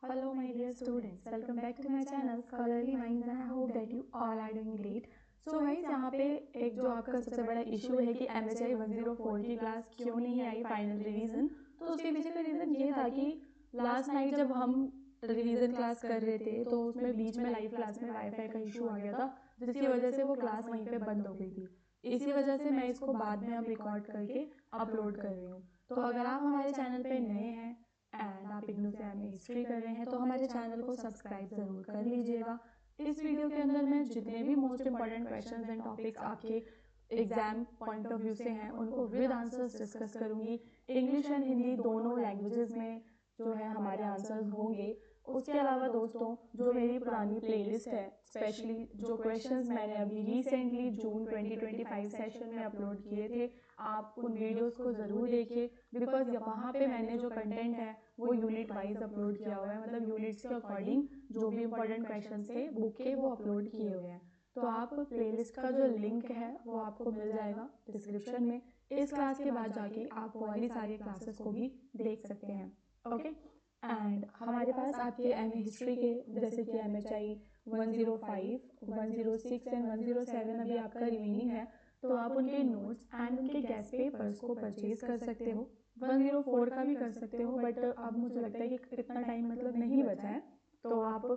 Hello my dear students, welcome back to my channel Scholarly Minds and I hope that you all are doing great. So guys, यहाँ पे एक जो आपका सबसे बड़ा issue है कि MHI 104 की क्लास क्यों नहीं आई फाइनल रिवीजन, तो उसके पीछे का रीज़न ये था कि लास्ट नाइट जब हम रिवीजन क्लास कर रहे थे तो उसमें बीच में लाइव क्लास में वाईफाई का इशू आ गया था, जिसकी वजह से वो क्लास वहीं पे बंद हो गई थी। इसी वजह से मैं इसको बाद में अब रिकॉर्ड करके अपलोड कर रही हूँ। तो अगर आप हमारे चैनल पे नए हैं एंड आप इग्नू से एमए हिस्ट्री कर रहे हैं तो हमारे चैनल को सब्सक्राइब ज़रूर कर लीजिएगा। इस वीडियो के अंदर मैं जितने भी most important questions and topics आपके एग्जाम पॉइंट ऑफ व्यू से हैं उनको विद आंसर्स डिस्कस करूंगी। इंग्लिश एंड हिंदी दोनों लैंग्वेजेस में जो है हमारे आंसर्स होंगे। उसके अलावा दोस्तों, जो मेरी पुरानी प्लेलिस्ट है, स्पेशली जो क्वेश्चंस मैंने अभी रिसेंटली जून 2025 सेशन में अपलोड किए थे, आप उन वीडियोस को ज़रूर देखिए बिकॉज वहाँ पे मैंने जो कंटेंट है वो यूनिट वाइज अपलोड किया हुआ है, मतलब यूनिट्स के अकॉर्डिंग जो भी इंपॉर्टेंट क्वेश्चन थे बुक के वो अपलोड किए हुए हैं। तो आप प्लेलिस्ट का जो लिंक है वो आपको मिल जाएगा डिस्क्रिप्शन में। इस क्लास के बाद जाके आप वो वाली सारी क्लासेस को भी देख सकते हैं। ओके, एंड हमारे पास आपके एमए हिस्ट्री के जैसे कि MHI 105, 106 एंड 107 अभी आपका रिमेनिंग है, तो आप उनके नोट्स एंड उनके गेस्ट पेपर्स को परचेज कर सकते हो। 104 का भी कर सकते हो, बट अब मुझे लगता है कि इतना टाइम मतलब नहीं बचा है, तो आप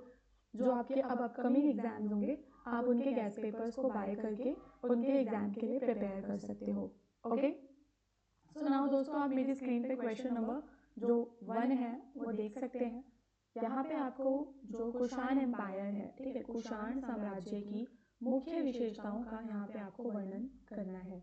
जो आपके अब अपकमिंग एग्जाम्स होंगे आप उनके गेस्ट पेपर्स को बाय करके उनके एग्जाम के लिए प्रिपेयर कर सकते हो। ओके, सो नाउ दोस्तों, आप मेरी स्क्रीन पे क्वेश्चन नंबर जो 1 है वो देख सकते हैं। यहाँ पे आपको जो कुषाण एम्पायर है, ठीक है, कुषाण साम्राज्य की मुख्य विशेषताओं का यहाँ पे आपको वर्णन करना है।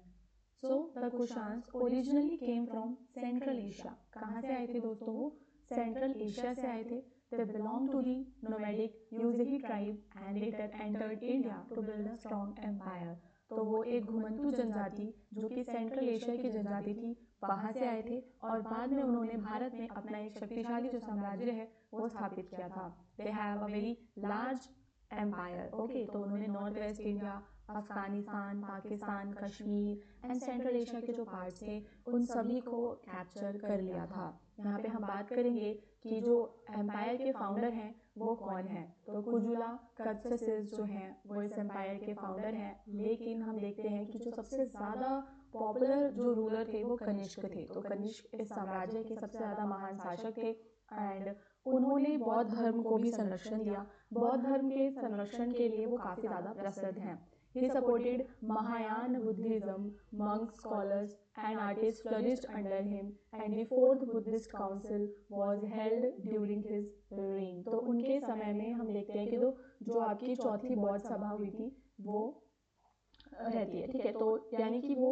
So the Kushans originally came from Central Asia. कहाँ से आए थे दोस्तों? वो सेंट्रल एशिया से आए थे। They belong to the nomadic Yuezhi tribe and later entered India to build a strong empire. तो वो एक घुमंतु जनजाति जो कि सेंट्रल एशिया की जनजाति थी, वहाँ से आए थे और बाद में उन्होंने भारत में अपना एक शक्तिशाली जो साम्राज्य है वो स्थापित किया था। They have a very large empire. Okay, तो उन्होंने north west India, Afghanistan, Pakistan, Kashmir and central Asia के जो पार्ट्स थे उन सभी को कैप्चर कर लिया था। यहाँ पे हम बात करेंगे कि जो एम्पायर के फाउंडर हैं वो कौन है, तो कुजुला कत्सिस जो हैं वो इस एम्पायर के फाउंडर हैं। लेकिन हम देखते हैं कि जो सबसे ज़्यादा पॉपुलर जो रूलर थे वो कनिष्क थे। तो कनिष्क इस साम्राज्य के सबसे ज़्यादा महान शासक थे एंड उन्होंने बौद्ध धर्म को भी संरक्षण दिया। बौद्ध धर्म के संरक्षण के लिए वो काफ़ी ज़्यादा प्रसिद्ध हैं। He supported Mahayana Buddhism, monks, scholars and artists flourished under him and the fourth Buddhist council was held during his reign। तो उनके समय में हम देखते हैं कि जो आपकी चौथी बौद्ध सभा हुई थी वो रहती है, ठीक है। तो यानी कि वो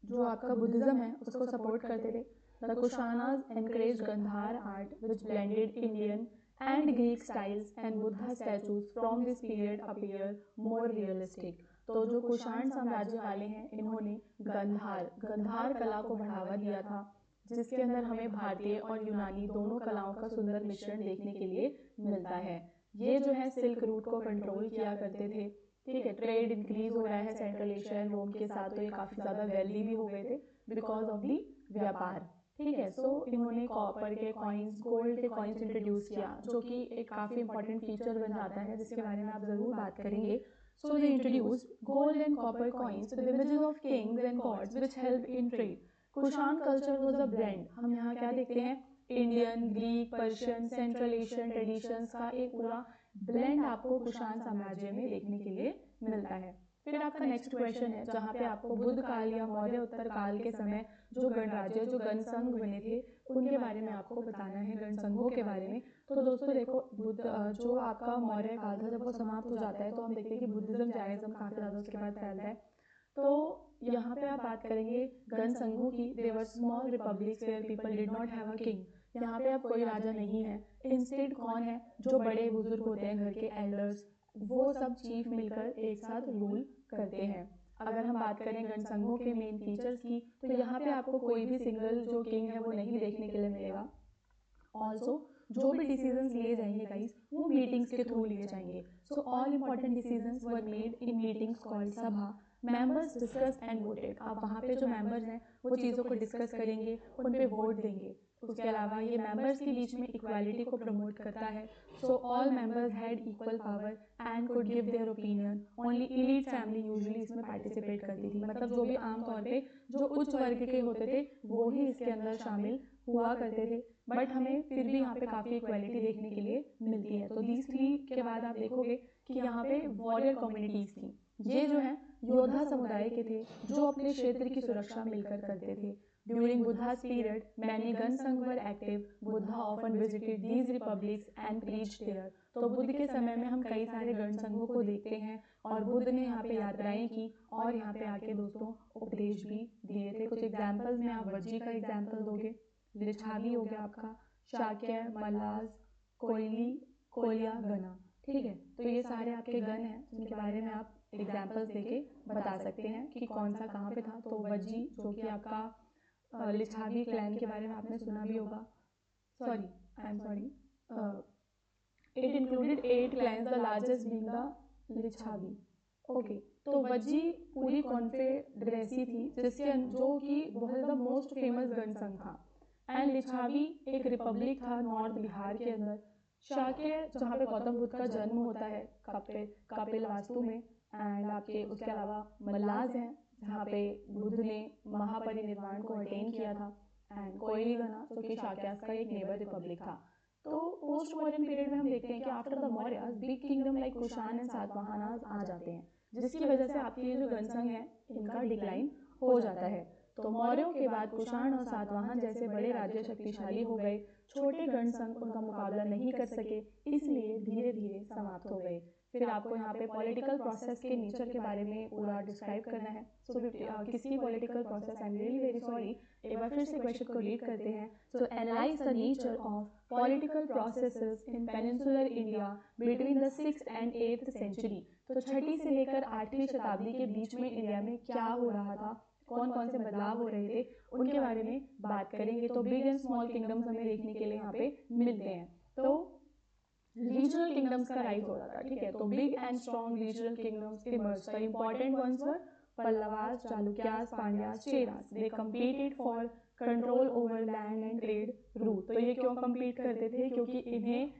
जो आपका बुद्धिज्म है उसको सपोर्ट करते थे। The Kushanas encourage Gandhara art which blended Indian and Greek styles and Buddha statues from this period appear more realistic. तो जो कुषाण साम्राज्य वाले हैं इन्होंने गंधार कला को बढ़ावा दिया था, जिसके अंदर हमें भारतीय और यूनानी दोनों कलाओं का सुंदर मिश्रण देखने के लिए मिलता है। ये जो है सिल्क रूट को कंट्रोल किया करते थे, ठीक है। ट्रेड इंक्रीज हो रहा है सेंट्रल एशिया एंड रोम के साथ, तो ये काफ़ी ज़्यादा वेल्दी भी हो गए थे बिकॉज ऑफ दी व्यापार, ठीक है। सो इन्होंने कॉपर के कॉइन्स, गोल्ड के कॉइन्स इंट्रोड्यूस किया जो कि एक काफ़ी इंपॉर्टेंट फीचर बन जाता है जिसके बारे में आप ज़रूर बात करेंगे। So they introduced gold and copper coins with images of kings and gods which helped in trade. Kushan culture was a blend. हम यहाँ क्या देखते हैं? Indian, Greek, Persian, central Asian traditions का एक पूरा ब्लेंड आपको कुषाण साम्राज्य में देखने के लिए मिलता है। फिर आपका नेक्स्ट क्वेश्चन है जहाँ पे आपको बुद्ध काल या मौर्य उत्तर काल के समय जो गणराज्य, जो गणसंघ बने थे उनके बारे में आपको बताना है, गणसंघों के बारे में। तो दोस्तों देखो, बुद्ध जो आपका मौर्य काल था जब वो समाप्त हो जाता है तो हम देखते हैं कि बुद्धिज्म, जैनिज्म काफ़ी ज़्यादा उसके बाद फैलता है। तो यहाँ पे आप बात करेंगे गणसंघों की। They were small republics where people did not have a king. यहाँ पे अब कोई राजा नहीं है, इंस्टेड कौन है? जो बड़े बुजुर्ग होते हैं घर के एल्डर्स, वो सब चीफ मिलकर एक साथ रूल करते हैं। अगर हम बात करें गणसंघों के मेन फीचर्स की, तो यहाँ पे आपको कोई भी सिंगल जो किंग है वो नहीं देखने के लिए मिलेगा। ऑल्सो जो भी डिसीजंस लिए जाएंगे गाइस वो मीटिंग्स के थ्रू लिए जाएंगे। So all important decisions were made in meetings called sabha. Members discuss and voted. आप वहाँ पे जो मेंबर्स हैं वो चीज़ों को डिस्कस करेंगे, उन पे वोट देंगे। उसके अलावा ये मेंबर्स के बीच में इक्वालिटी को प्रमोट करता है। So all members had equal power and could give their opinion. Only elite family usually इसमें पार्टिसिपेट करती थी, मतलब जो भी आमतौर पे जो उच्च वर्ग के होते थे वो ही इसके अंदर शामिल हुआ करते थे। बट हमें फिर भी यहाँ पे काफ़ी इक्वालिटी देखने के लिए मिलती है। तो दीज थ्री के बाद आप देखोगे कि यहाँ पे वॉरियर कम्युनिटीज़ थी। ये जो है योद्धा समुदाय के थे जो अपने क्षेत्र की सुरक्षा मिलकर करते थे। During Buddha's period, many Gansangh were active. Buddha often visited these republics and preached there. तो बुद्ध के समय में हम कई सारे गणसंघों को देखते हैं और बुद्ध ने यहाँ पे यात्राएं की और यहाँ पे आके दोस्तों उपदेश भी दिए थे। कुछ एग्जाम्पल्स में आप वज्जी का एग्जाम्पल दोगे, लिच्छावी हो गया आपका, शाक्य, मल्लाज, कोयली, कोलिया, गना। ठीक है, तो ये सारे आपके गण हैं जिनके बारे में आप एग्जाम्पल्स देके बता सकते हैं कि कौन सा कहाँ पे था। तो वज्जी जो कि आपका लिच्छावी क्लैन के बारे में आपने सुना भी होगा। I am sorry, it included 8 clans, the largest being the Licchavi. Okay, तो वज्जी पूरी कॉन्फेडरेसी थी जिसके जो कि बहुत ज़्यादा मोस्ट फेमस गणसंघ था। एंड लिच्छावी एक रिपब्लिक था नॉर्थ बिहार के अंदर। शाक्य जहाँ पे गौतम बुद्ध का जन्म होता है कपिल वास्तु में। एंड आपके उसके अलावा मल्लाज हैं जहाँ पे बुद्ध ने महापरिनिर्वाण को अटेन किया था। एंड कोयली गना जो कि शाक्यास का एक नेबर रिपब्लिक था। तो पोस्ट मॉडर्न पीरियड में हम देखते हैं कि after the Mauryas big kingdom like Kushan and Satavahanas आ जाते हैं, जिसकी वजह से आपके ये जो गणसंघ है इनका डिक्लाइन हो जाता है। तो मौर्यों के बाद कुषाण और सातवाहन जैसे बड़े राज्य शक्तिशाली हो गए, छोटे गणसंघ उनका मुकाबला नहीं कर सके, इसलिए धीरे धीरे समाप्त हो गए। फिर आपको यहाँ पे पॉलिटिकल प्रोसेस के नेचर के बारे में पूरा डिस्क्राइब करना है। सो किसी भी political process, I am really very sorry, एक बार फिर से क्वेश्चन को रीड करते हैं। So analyse the nature of political processes in peninsular India between the 6th and 8th century. तो 6ठी से लेकर 8वीं शताब्दी के बीच में इंडिया में क्या हो रहा था, कौन कौन से बदलाव हो रहे थे, उनके बारे में बात करेंगे। तो बिग एंड स्मॉल किंगडम्स हमें देखने के लिए यहाँ पे मिलते हैं। तो रीजनल किंगडम्स का राइज हो रहा था। ठीक है, तो big and strong regional kingdoms emerge. The important ones were Pallavas, Chalukyas, Pandyas, Cheras. They competed for control over land and trade route. तो ये क्यों कम्पीट करते थे? क्योंकि इन्हें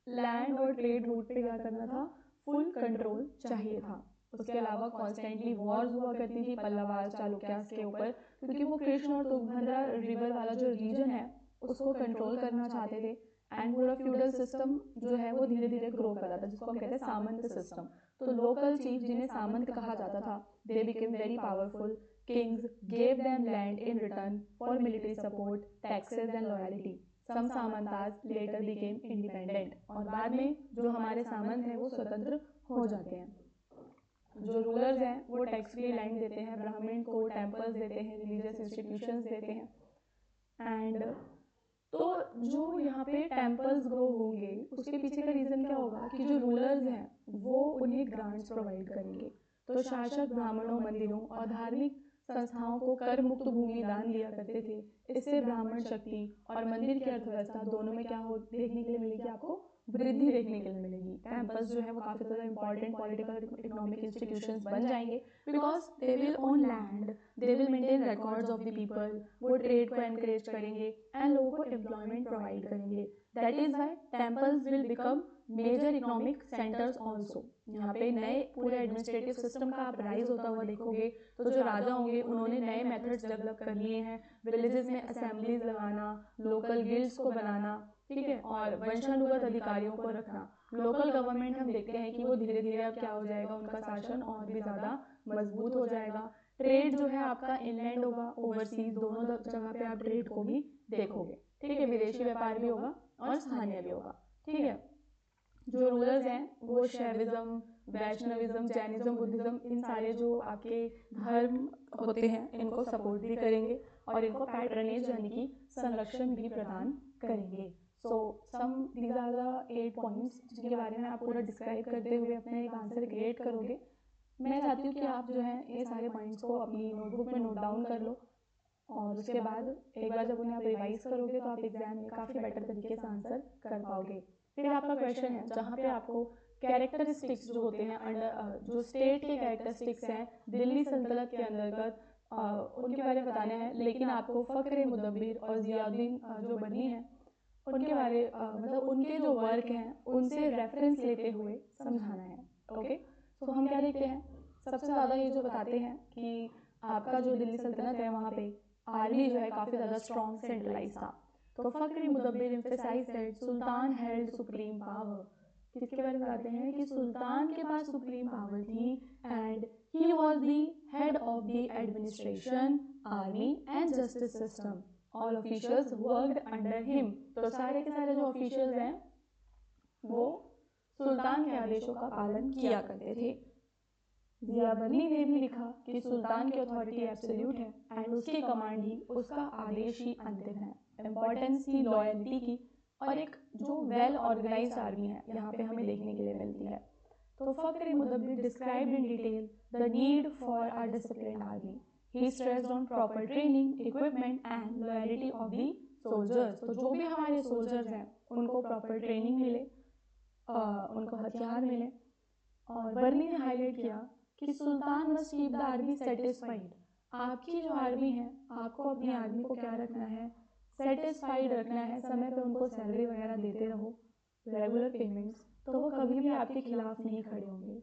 लैंड और ट्रेड रूट पे क्या करना था, फुल कंट्रोल चाहिए था। उसके अलावा कॉन्स्टेंटली वॉर्स हुआ करती थी पल्लवास, चालुक्यास के ऊपर, क्योंकि वो कृष्ण और तुंगभद्रा रिवर वाला जो रीजन है उसको कंट्रोल करना चाहते थे। एंड पूरा फ्यूडल सिस्टम जो है वो धीरे धीरे ग्रो कर रहा था, जिसको हम कहते हैं सामंत सिस्टम। तो लोकल चीफ जिन्हें सामंत कहा जाता था, they became very powerful. Kings gave them land in return for military support, taxes and loyalty. Some samantas later became independent. और बाद में जो हमारे सामंत हैं वो स्वतंत्र हो जाते हैं। जो रूलर्स हैं वो टैक्स फ्री लैंड देते हैं, ब्राह्मण को टेम्पल्स देते हैं, रिलीजियस इंस्टीट्यूशंस देते हैं। एंड तो जो यहाँ पे टेम्पल्स ग्रो होंगे उसके पीछे का रीज़न क्या होगा कि जो रूलर्स हैं वो उन्हें ग्रांट्स प्रोवाइड करेंगे। तो शासक ब्राह्मणों, मंदिरों और धार्मिक संस्थाओं को कर मुक्त भूमि दान दिया करते थे। इससे ब्राह्मण शक्ति और मंदिर की अर्थव्यवस्था दोनों में क्या हो देखने के लिए मिलेगी, आपको वृद्धि देखने के लिए मिलेगी। टेम्पल्स जो है वो काफ़ी ज़्यादा इंपॉर्टेंट पॉलिटिकल इकोनॉमिक इंस्टीट्यूशंस बन जाएंगे, because they will own land, they will maintain records of the people, वो ट्रेड को एनकरेज करेंगे एंड लोगों को एम्प्लॉयमेंट प्रोवाइड करेंगे। That is why temples will become major economic centres also. यहाँ पे नए पूरे एडमिनिस्ट्रेटिव सिस्टम का आप राइज होता हुआ देखोगे। तो जो राजा होंगे उन्होंने नए मेथड्स डेवलप कर लिए हैं, विलेजेस में असेंबलीज लगाना, लोकल गिल्ड्स को बनाना, ठीक है, और वंशानुगत अधिकारियों को रखना। लोकल गवर्नमेंट हम देखते हैं कि वो धीरे धीरे अब क्या हो जाएगा, उनका शासन और भी ज़्यादा मजबूत हो जाएगा। ट्रेड जो है आपका इनलैंड होगा, ओवरसीज, दोनों जगह पे आप ट्रेड को भी देखोगे। ठीक है, विदेशी व्यापार भी होगा और स्थानीय भी होगा। ठीक है, जो रूलर्स हैं वो शैविज्म, वैष्णविज्म, जैनिज्म, बुद्धिज्म, इन सारे जो आपके धर्म होते हैं इनको सपोर्ट भी करेंगे और इनको पैट्रनेज यानी कि संरक्षण भी प्रदान करेंगे। So some these are the 8 points जिनके बारे में आप पूरा डिस्क्राइब करते हुए अपना एक आंसर क्रिएट करोगे। मैं चाहती हूँ कि आप जो है ये सारे पॉइंट्स को अपनी नोटबुक में नोट डाउन कर लो और उसके बाद एक बार जब उन्हें आप रिवाइज करोगे तो आप एग्जाम में काफ़ी बेटर तरीके से आंसर कर पाओगे। फिर आपका क्वेश्चन है जहाँ पे आपको कैरेक्टरिस्टिक्स जो होते हैं अंडर जो स्टेट के कैरेक्टरिस्टिक्स हैं दिल्ली सल्तनत के अंतर्गत उनके बारे में बताना है, लेकिन आपको फ़ख्र मुदब्बिर और ज़ियाउद्दीन जो बर्नी हैं उनके बारे मतलब उनके जो वर्क हैं उनसे रेफरेंस लेते हुए समझाना है। ओके, सो हम क्या देखते हैं, सबसे ज़्यादा ये जो बताते हैं कि आपका जो दिल्ली सल्तनत है वहाँ पे आर्मी जो है काफ़ी ज़्यादा स्ट्रॉन्ग सेंट्रलाइज था। तो Fakhr Mudabbir emphasise that sultan held supreme power. किसके बारे में बताते हैं कि सुल्तान के पास सुप्रीम पावर थी and he was the head of the administration, army and justice system. All officials worked under him. तो सारे के सारे जो ऑफिशियल्स हैं वो सुल्तान के आदेशों का पालन किया करते थे। जिया बर्नी ने भी लिखा कि सुल्तान की अथॉरिटी एब्सोल्यूट है एंड उसकी कमांड ही, उसका आदेश ही अंतिम है। इम्पोर्टेंस थी लॉयल्टी की, और एक जो वेल ऑर्गेनाइज्ड आर्मी है यहाँ पे हमें देखने के लिए मिलती है। तो Fakhr Mudabbir described in detail the need for a disciplined army. He stressed on proper training, equipment and loyalty of the soldiers. तो जो भी हमारे सोल्जर्स हैं उनको प्रॉपर ट्रेनिंग मिले, उनको हथियार मिले। और बर्नी ने हाईलाइट किया कि sultan must keep the army satisfied. आपकी जो आर्मी है, आपको अपनी आर्मी को क्या रखना है, सेटिस्फाइड रखना है। समय पे उनको सैलरी वगैरह देते रहो, रेगुलर पेमेंट्स, तो वो कभी भी आपके खिलाफ नहीं खड़े होंगे।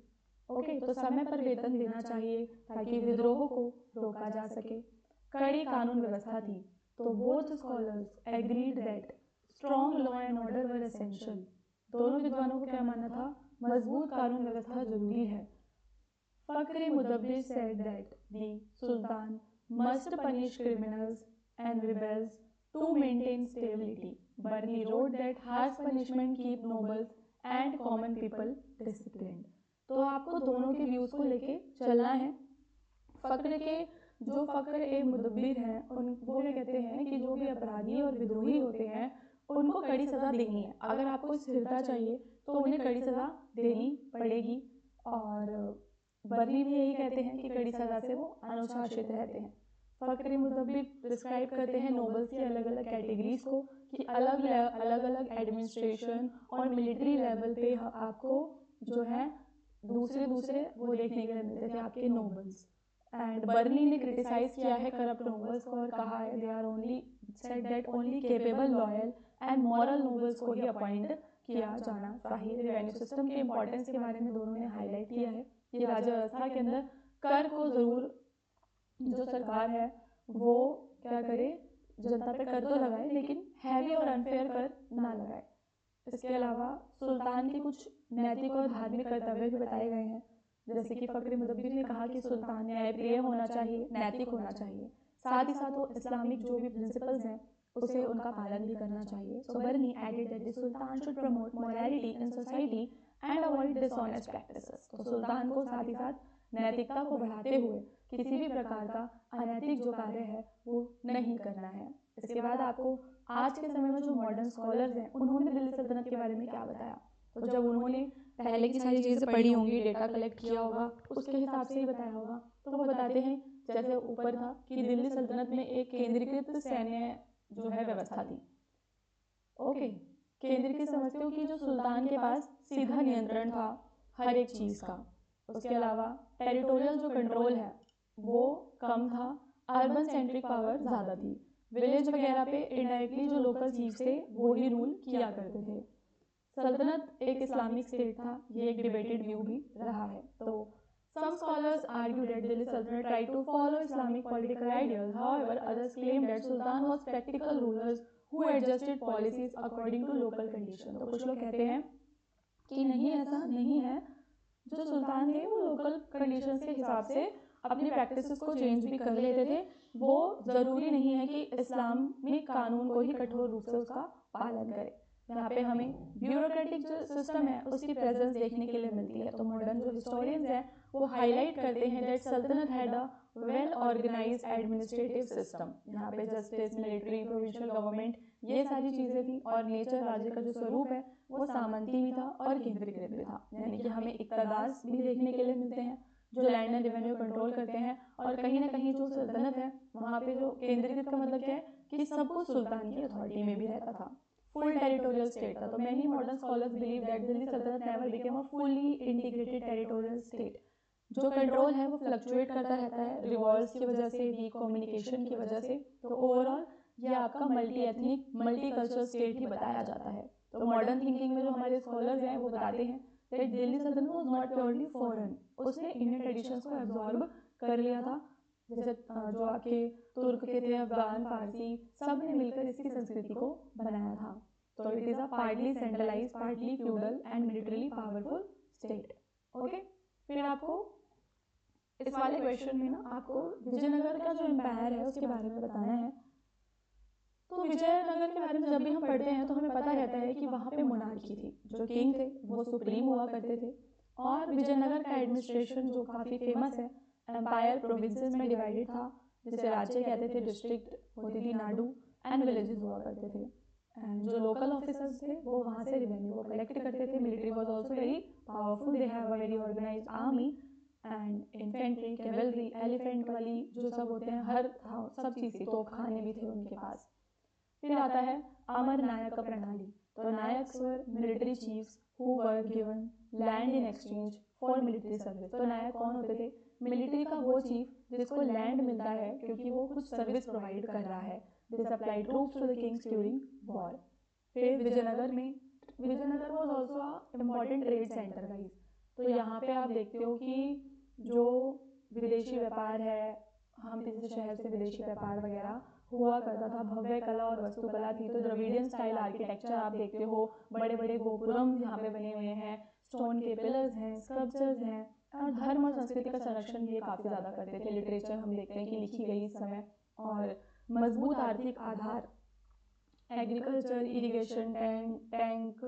ओके, तो समय पर वेतन देना चाहिए ताकि विद्रोह को रोका जा सके। कड़ी कानून व्यवस्था थी। तो both scholars agreed that strong law and order were essential. दोनों विद्वानों को क्या मानना था, मजबूत कानून व्यवस्था जरूरी है। फ़ख्र मुदब्बिर said that the Sultan must punish criminals and rebels to maintain stability. Barni wrote that harsh punishment keep nobles and common people disciplined. तो आपको दोनों के व्यूज़ को लेके चलना है। फ़ख्र के जो फ़ख्र ए मुदब्बिर हैं उन वो क्या कहते हैं कि जो भी अपराधी और विद्रोही होते हैं उनको कड़ी सज़ा देनी है। अगर आपको स्थिरता चाहिए तो उन्हें कड़ी सज़ा देनी पड़ेगी। और बर्नी भी यही कहते हैं कि कड़ी सज़ा से वो अनुशासित रहते हैं। फ़ख्र मुदब्बिर डिस्क्राइब करते हैं नोबल्स की अलग अलग कैटेगरीज को कि अलग अलग एडमिनिस्ट्रेशन और मिलिट्री लेवल पे आपको जो है दूसरे दूसरे वो देखने के लिए मिलते थे आपके नोबल्स। एंड बर्नी ने क्रिटिसाइज किया है करप्ट नोबल्स को और कहा है they are only said that only capable, loyal and moral nobles को ही अपॉइंट किया जाना चाहिए। रेवेन्यू सिस्टम के इंपॉर्टेंस के बारे में दोनों ने हाईलाइट किया है कि राज्य व्यवस्था के अंदर कर को ज़रूर जो सरकार है वो क्या करे, जनता पे कर तो लगाए लेकिन हैवी और अनफेयर कर ना लगाए। इसके अलावा सुल्तान के कुछ नैतिक और धार्मिक कर्तव्य भी बताए गए हैं, जैसे कि फ़ख्र मुदब्बिर ने कहा कि सुल्तान न्यायप्रिय होना चाहिए, नैतिक होना चाहिए, साथ ही साथ वो इस्लामिक जो भी प्रिंसिपल्स हैं उसे उनका पालन भी करना चाहिए। So Barani added that the sultan should promote morality in society and avoid dishonest practices. तो सुल्तान को साथ ही साथ नैतिकता को बढ़ाते हुए किसी भी प्रकार का अनैतिक जो कार्य है वो नहीं करना है। इसके बाद आपको आज के समय में जो मॉडर्न स्कॉलर्स हैं उन्होंने दिल्ली सल्तनत के बारे में क्या बताया, तो जब उन्होंने पहले की सारी चीज़ें पढ़ी होंगी, डेटा कलेक्ट किया होगा, उसके हिसाब से ही बताया होगा। तो वो बताते हैं जैसे ऊपर था कि दिल्ली सल्तनत में एक केंद्रीकृत सैन्य जो है व्यवस्था थी। ओके, केंद्रीकृत समझते हो कि जो सुल्तान के पास सीधा नियंत्रण था हर एक चीज़ का। उसके अलावा टेरिटोरियल जो कंट्रोल है वो कम था, अर्बन सेंट्रिक पावर ज़्यादा थी। विलेज वगैरह पे इनडायरेक्टली जो लोकल चीफ्स थे वो ही रूल किया करते थे। सल्तनत एक इस्लामिक स्टेट था, ये एक डिबेटेड व्यू भी रहा है। तो some scholars argue that Delhi Sultanate tried to follow Islamic political ideals. However, others claim that Sultan was practical rulers who adjusted policies according to local conditions. तो कुछ लोग कहते हैं कि नहीं, ऐसा नहीं है, जो सुल्तान थे वो लोकल कंडीशंस के हिसाब से अपनी प्रैक्टिसेस को चेंज भी कर लेते थे। वो ज़रूरी नहीं है कि इस्लामिक कानून को ही कठोर रूप से उसका पालन करे। यहाँ पे हमें ब्यूरोक्रेटिक जो सिस्टम है उसकी प्रेजेंस देखने के लिए मिलती है। तो मॉडर्न जो हिस्टोरियंस हैं वो हाईलाइट करते हैं that sultanate had a well organised administrative system. यहाँ पे जस्टिस, मिलिट्री, प्रोविंशियल गवर्नमेंट, ये सारी चीज़ें थी। और नेचर, राज्य का जो स्वरूप है वो सामंती भी था और केंद्रीकृत भी था, यानी कि हमें इक्तदार भी देखने के लिए मिलते हैं जो लैंड एंड रेवेन्यू कंट्रोल करते हैं। और कहीं ना कहीं जो सल्तनत है वहाँ पे जो केंद्रीकृत का मतलब क्या है कि सब कुछ सुल्तान की अथॉरिटी में भी रहता था, फुल टेरिटोरियल स्टेट था। तो many modern scholars believe that Delhi Sultanat never became a fully integrated territorial state. जो कंट्रोल है वो फ्लक्चुएट करता रहता है रिवॉल्स की वजह से, वीक कम्युनिकेशन की वजह से। तो ओवरऑल ये आपका multi ethnic multi cultural state ही बताया जाता है। तो मॉडर्न थिंकिंग में जो हमारे स्कॉलर्स हैं वो बताते हैं दैट दिल्ली सल्तनत वाज नॉट प्योरली फॉरेन, उसने इंडियन ट्रेडिशंस को एब्जॉर्ब कर लिया था। जैसे जो आपके तुर्क के थे, अफगान, फारसी, सब ने मिलकर इसकी संस्कृति को बनाया था। तो it is a partly centralise, partly feudal and militarily powerful state. Okay, फिर आपको इस वाले क्वेश्चन में ना आपको विजयनगर का जो एम्पायर है उसके बारे में बताना है। तो विजयनगर के बारे में जब भी हम पढ़ते हैं तो हमें पता रहता है कि वहाँ पे मोनार्की थी, जो किंग थे वो सुप्रीम हुआ करते थे। और विजयनगर का एडमिनिस्ट्रेशन जो काफ़ी फेमस है, एम्पायर प्रोविंसेस में डिवाइडेड था, जिसे राज्य कहते थे, डिस्ट्रिक्ट होती थी नाडू, एंड विलेजेस हुआ करते थे। एंड जो लोकल ऑफिसर्स थे वो वहाँ से रेवेन्यू को कलेक्ट करते थे। Military was also very powerful, they have a very organised army and infantry, cavalry, elephant वाली जो सब होते हैं, हर सब चीज़ थी, तोपखाने भी थे उनके पास। फिर आता है अमर नायक प्रणाली। तो Nayaks were military chiefs who were given land in exchange for military service. तो नायक कौन होते थे? मिलिट्री का वो चीफ जिसको लैंड मिलता है क्योंकि वो कुछ सर्विस प्रोवाइड कर रहा है। They supply troops to the kings during war. फिर विजयनगर में, Vijayanagar was also a important trade centre guys. तो यहाँ पे आप देखते हो कि जो विदेशी व्यापार है, हम किसी शहर से विदेशी व्यापार वगैरह हुआ करता था। भव्य कला और वास्तुकला थी। तो द्रविडियन स्टाइल आर्किटेक्चर आप देखते हो, बड़े बड़े गोपुरम यहाँ पे बने हुए हैं, स्टोन के पिलर्स हैं, स्कल्पचर्स हैं, और धर्म और संस्कृति का संरक्षण भी काफ़ी ज़्यादा करते थे। लिटरेचर हम देखते हैं कि लिखी गई इस समय। और मजबूत आर्थिक आधार, एग्रीकल्चर, इरिगेशन, टैंक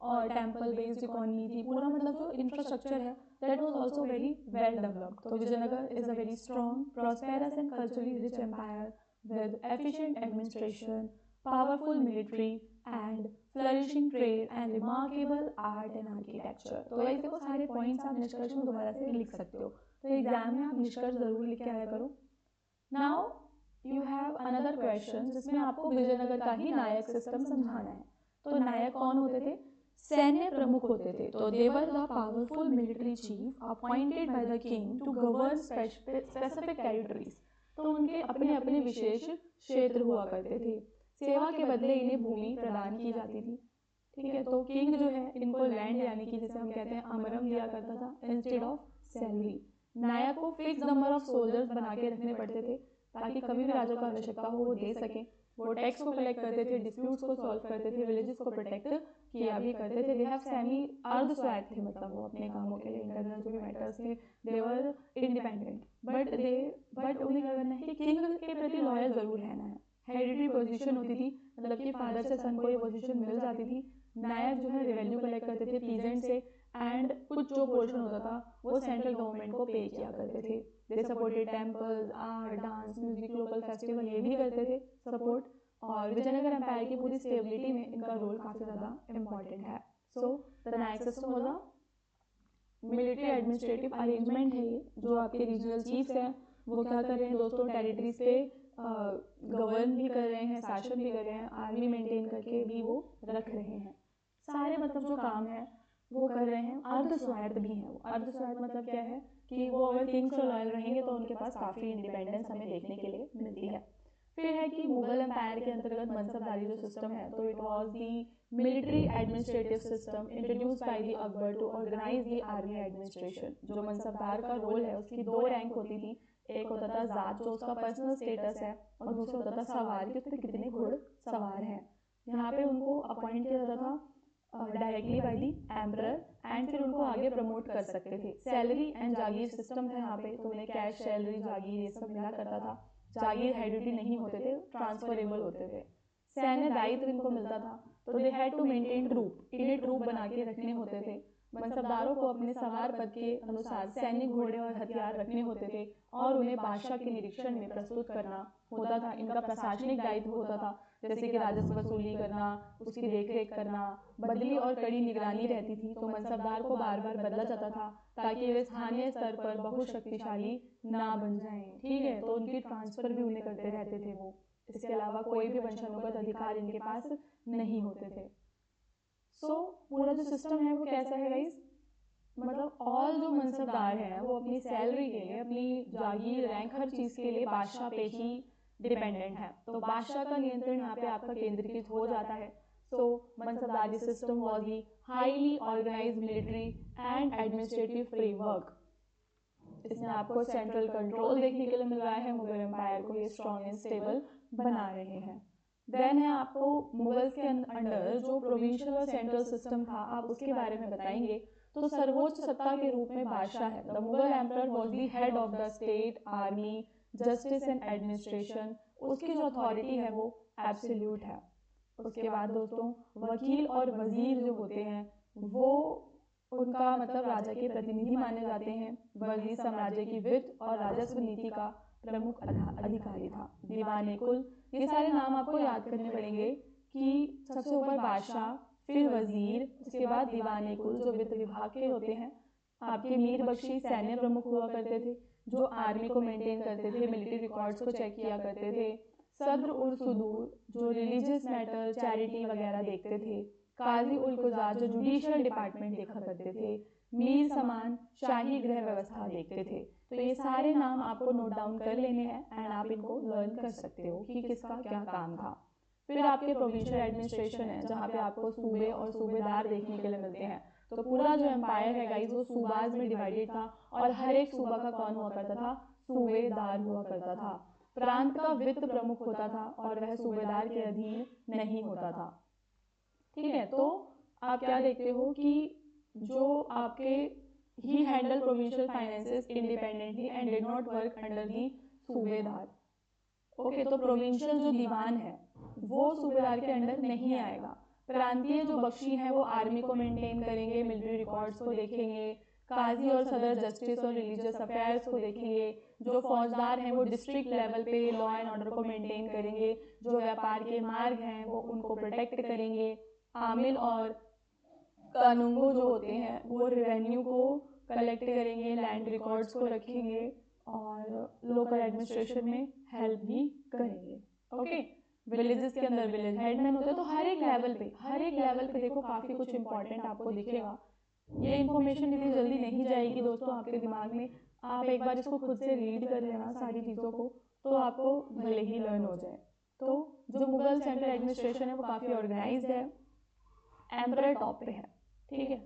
और टेम्पल बेस्ड इकोनॉमी थी। पूरा मतलब जो इंफ्रास्ट्रक्चर है that was also very well developed. तो Vijayanagar is a very strong, prosperous and culturally rich empire with efficient administration, powerful military, and flourishing trade and remarkable art and architecture। तो ऐसे को सारे पॉइंट्स आप निष्कर्ष में दोबारा से लिख सकते हो। तो एग्जाम में आप निष्कर्ष जरूर लिख के आया करो। Now you have another question जिसमें आपको विजयनगर का ही नायक सिस्टम समझाना है। तो नायक कौन होते थे? सैन्य प्रमुख होते थे। तो they were the powerful military chief appointed by the king to govern specific territories. तो उनके अपने अपने विशेष क्षेत्र हुआ करते थे। सेवा के बदले इन्हें भूमि प्रदान की जाती थी। ठीक है, तो किंग जो है इनको लैंड यानी कि जिसे हम कहते हैं अमरम दिया करता था इंस्टेड ऑफ सैलरी। नायक को फिक्स नंबर ऑफ सोल्जर्स बना के रखने पड़ते थे ताकि कभी भी राजा को आवश्यकता हो वो दे सके। वो टैक्स को कलेक्ट करते थे, डिस्प्यूट्स को सॉल्व करते थे, विलेजेस को प्रोटेक्ट किया भी करते थे। दे हैव सेमी अर्ध स्वायत्त थे, मतलब वो अपने कामों के लिए इंटरनल जो भी मैटर्स थे दे वर इंडिपेंडेंट। बट उन्हें क्या करना है कि किंग के प्रति लॉयल जरूर रहना है। हेरिडिटरी पोजीशन होती थी, मतलब कि फादर से सन को ये पोजीशन मिल जाती थी। नायक जो है रेवेन्यू कलेक्ट करते थे पीजेंट से, एंड कुछ जो पोर्शन होता था वो सेंट्रल गवर्नमेंट को पे किया करते थे। They supported temples, art, dance, music, local festival, ये भी करते थे सपोर्ट। और विजयनगर एम्पायर की पूरी स्टेबिलिटी में इनका रोल काफ़ी ज़्यादा इंपॉर्टेंट है। So the Nayak system was a military administrative arrangement है ये। जो आपके रीजनल चीफ्स हैं वो क्या कर रहे हैं दोस्तों, टेरिटरीज पे गवर्न भी कर रहे हैं, शासन भी कर रहे हैं, आर्मी मेंटेन करके भी वो रख रहे हैं। सारे मतलब जो काम है वो कर रहे हैं। अर्ध स्वायत्त भी है वो। अर्ध स्वायत्त मतलब क्या है कि वो अगर किंग से लॉयल रहेंगे तो उनके पास काफ़ी इंडिपेंडेंस हमें देखने के लिए मिलती है। फिर है कि मुगल एम्पायर के अंतर्गत मनसबदारी जो सिस्टम है, तो it was the military administrative system introduced by the Akbar to organise the army administration. जो मनसबदार का रोल है उसकी दो रैंक होती थी। एक होता था जात जो उसका पर्सनल स्टेटस है, और दूसरा होता था सवार कि उसमें कितने घोड़ सवार हैं। यहाँ पे उनको अपॉइंट किया जाता था directly by the emperor, and फिर उनको आगे प्रमोट कर सकते थे। सैलरी एंड जागीर सिस्टम था यहाँ पे, तो उन्हें कैश, सैलरी, जागीर ये सब मिला करता था। जागीर हेरिडिटी नहीं होते थे, ट्रांसफरेबल होते थे। सैन्य दायित्व इनको मिलता था, तो they had to maintain troop, इन्हें ट्रूप बना के रखने होते थे। मनसबदारों को अपने सवार पद के अनुसार सैनिक घोड़े और हथियार रखने होते थे, और उन्हें बादशाह के निरीक्षण में प्रस्तुत करना होता था। इनका प्रशासनिक दायित्व होता था, जैसे कि राजस्व वसूली करना, उसकी देखरेख करना, बदली और कड़ी निगरानी रहती थी। तो मनसबदार को बार बार बदला जाता था ताकि वे स्थानीय स्तर पर बहुत शक्तिशाली ना बन जाएं। ठीक है, तो उनकी ट्रांसफर भी उन्हें करते रहते थे वो। इसके अलावा कोई भी वंशानुगत अधिकार इनके पास नहीं होते थे। सो पूरा जो सिस्टम है वो कैसा है गाइस? मतलब ऑल जो मनसबदार हैं वो अपनी सैलरी के लिए, अपनी जागीर, रैंक, हर चीज़ के लिए बादशाह पे ही डिपेंडेंट है। तो बादशाह का नियंत्रण यहाँ पे आपका केंद्रीकृत हो जाता है। So mansabdari system was the highly organise military and administrative framework. इसमें आपको सेंट्रल कंट्रोल देखने के लिए मिल रहा है, मुगल एम्पायर को ये स्ट्रॉन्ग एंड स्टेबल बना रहे हैं। देन है आपको मुगल्स के अंडर जो प्रोविंशियल और सेंट्रल सिस्टम था, आप उसके बारे में बताएंगे। तो सर्वोच्च सत्ता के रूप में बादशाह है। The Mughal emperor was the head of the state, army, justice and administration. उसकी जो अथॉरिटी है वो एब्सोल्यूट है। उसके बाद दोस्तों वकील और वजीर जो होते हैं वो उनका मतलब राजा के प्रतिनिधि माने जाते हैं। वजीर साम्राज्य की वित्त और राजस्व नीति का प्रमुख अधिकारी था। दीवाने कुल, ये सारे नाम आपको याद करने पड़ेंगे कि सबसे ऊपर बादशाह, फिर वजीर, उसके बाद दीवाने कुल जो वित्त विभाग के होते हैं। आपके मीर बख्शी सैन्य प्रमुख हुआ करते थे, जो आर्मी को मेंटेन करते थे, मिलिट्री रिकॉर्ड्स को चेक किया करते थे। सद्र उल सुदूर जो रिलीजियस मैटर, चैरिटी वगैरह देखते थे। काजी उल कुजात जो जुडिशियल डिपार्टमेंट देखा करते थे। मीर समान शाही गृह व्यवस्था देखते थे। तो ये सारे नाम आपको नोट डाउन कर लेने हैं एंड आप इनको लर्न कर सकते हो कि किसका क्या काम था। फिर आपके प्रोविंशियल एडमिनिस्ट्रेशन है, जहाँ पे आपको सूबे और सूबेदार देखने के लिए मिलते हैं। तो पूरा जो एम्पायर है गाइस वो सूबाज में डिवाइडेड था और हर एक सूबा का कौन हुआ करता था? सूबेदार हुआ करता था। प्रांत का वित्त प्रमुख होता था और वह सूबेदार के अधीन नहीं होता था। ठीक है, तो आप क्या देखते हो कि जो आपके ही handle provincial finances independently and did not work under the सूबेदार। ओके, तो प्रोविंशियल जो दीवान है वो सूबेदार के अंडर नहीं आएगा। प्रांतीय जो बख्शी हैं वो आर्मी को मेंटेन करेंगे, मिलिट्री रिकॉर्ड्स को देखेंगे, काजी और सदर जस्टिस और रिलीजियस अफेयर्स को देखेंगे। जो फौजदार हैं वो डिस्ट्रिक्ट लेवल पे लॉ एंड ऑर्डर को मेंटेन करेंगे। जो व्यापार के मार्ग हैं वो उनको प्रोटेक्ट करेंगे। आमिल और कानूंगो जो होते हैं वो रेवेन्यू को कलेक्ट करेंगे, लैंड रिकॉर्ड्स को रखेंगे और लोकल एडमिनिस्ट्रेशन में हेल्प भी करेंगे। ओके, विलेजेस के अंदर विलेज हेडमैन होते हैं। तो हर एक लेवल पे देखो काफ़ी कुछ इंपॉर्टेंट आपको दिखेगा। ये इन्फॉर्मेशन इतनी जल्दी नहीं जाएगी दोस्तों आपके दिमाग में। आप एक बार इसको खुद से रीड कर लेना सारी चीज़ों को, तो आपको भले ही लर्न हो जाए। तो जो मुगल सेंट्रल एडमिनिस्ट्रेशन है वो काफ़ी ऑर्गेनाइज्ड है, एम्परर टॉप पे है। ठीक है,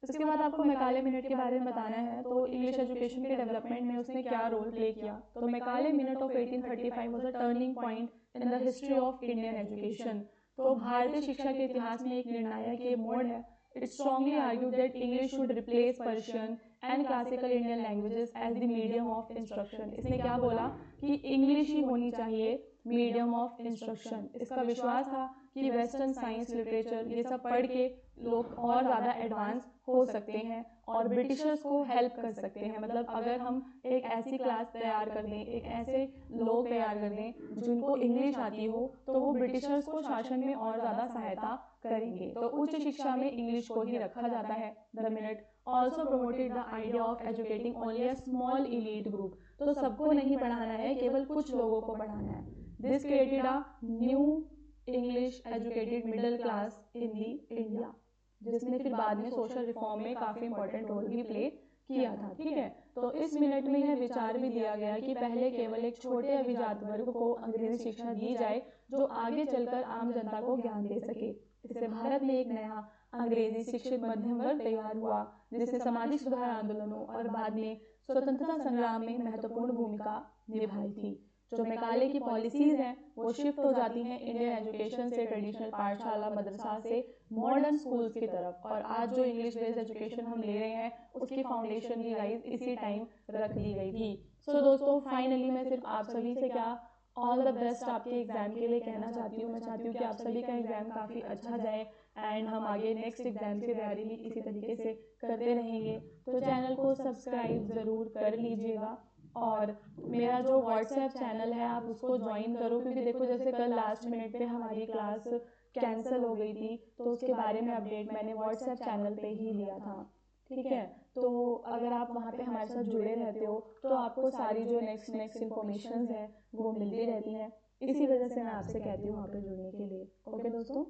इसके बाद आपको मैकाले मिनट के बारे में बताना है। तो इंग्लिश एजुकेशन के डेवलपमेंट में उसने क्या रोल प्ले किया? तो Macaulay minute of 1835 was a turning point in the history of Indian education. तो भारतीय शिक्षा के इतिहास में एक निर्णायक ये मोड़ है। It strongly argued that English should replace Persian and classical Indian languages as the medium of instruction. इसने क्या बोला कि इंग्लिश ही होनी चाहिए मीडियम ऑफ इंस्ट्रक्शन। इसका विश्वास था कि वेस्टर्न साइंस, लिटरेचर ये सब पढ़ के लोग और ज़्यादा एडवांस हो सकते हैं और ब्रिटिशर्स को हेल्प कर सकते हैं। मतलब अगर हम एक ऐसी क्लास तैयार कर दें, एक ऐसे लोग तैयार कर दें जिनको इंग्लिश आती हो, तो वो ब्रिटिशर्स को शासन में और ज़्यादा सहायता करेंगे। तो उच्च शिक्षा में इंग्लिश को ही रखा जाता है। The minute also promoted the idea of educating only a small elite group. तो सबको नहीं पढ़ाना है, केवल कुछ लोगों को पढ़ाना है। This created a new English educated middle class in the India, जिसने फिर बाद में सोशल रिफॉर्म में काफ़ी इंपॉर्टेंट रोल भी प्ले किया था। ठीक है, तो इस मिनट में यह विचार भी दिया गया कि पहले केवल एक छोटे अभिजात वर्ग को अंग्रेजी शिक्षा दी जाए जो आगे चलकर आम जनता को ज्ञान दे सके। इससे भारत में एक नया अंग्रेजी शिक्षित मध्यम वर्ग तैयार हुआ जिसने सामाजिक सुधार आंदोलनों और बाद में स्वतंत्रता संग्राम में महत्वपूर्ण भूमिका निभाई थी। जो मैकाले की पॉलिसीज़ हैं वो शिफ्ट हो जाती हैं इंडियन एजुकेशन से ट्रेडिशनल पाठशाला मदरसा से मॉडर्न स्कूल्स की तरफ। और आज जो इंग्लिश बेस्ड एजुकेशन हम ले रहे हैं उसकी फाउंडेशन भी गाइस इसी टाइम रख दी गई थी। सो दोस्तों फाइनली मैं सिर्फ आप सभी से क्या ऑल द बेस्ट आपके एग्जाम के लिए कहना चाहती हूँ। मैं चाहती हूँ कि आप सभी का एग्जाम काफ़ी अच्छा जाए एंड हम आगे नेक्स्ट एग्जाम की तैयारी भी इसी तरीके से करते रहेंगे। तो चैनल को सब्सक्राइब ज़रूर कर लीजिएगा और मेरा जो व्हाट्सएप चैनल है आप उसको ज्वाइन करो, क्योंकि देखो जैसे कल लास्ट मिनट पे हमारी क्लास कैंसिल हो गई थी तो उसके बारे में अपडेट मैंने व्हाट्सएप चैनल पे ही लिया था। ठीक है, तो अगर आप वहाँ पे हमारे साथ जुड़े रहते हो तो आपको सारी जो नेक्स्ट इन्फॉर्मेशन है वो मिलती रहती हैं। इसी वजह से मैं आपसे कहती हूँ वहाँ पे जुड़ने के लिए। ओके दोस्तों।